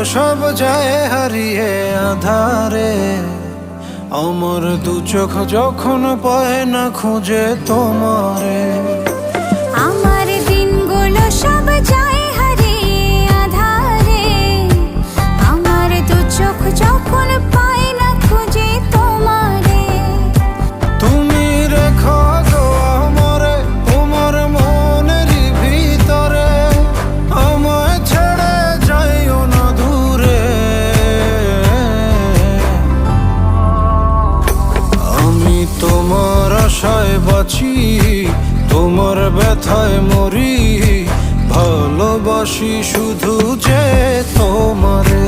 সব যায় হারিয়ে আধারে, আমার দু চোখ যখন পায় না খুঁজে তোমারে। আমার দিনগুলো সব যায় হারিয়ে আধারে, আমার দু চোখ যখন পায় না খুঁজে তোমারে। তুমি রেখো গো আমারে তোমার মনের ভিতরে, আমায় ছেড়ে যাইও না দূরে। আমি তোমার আশায় বাঁচি, তোমার ব্যথায় মরি, ভালোবাসি শুধু যে তোমারে।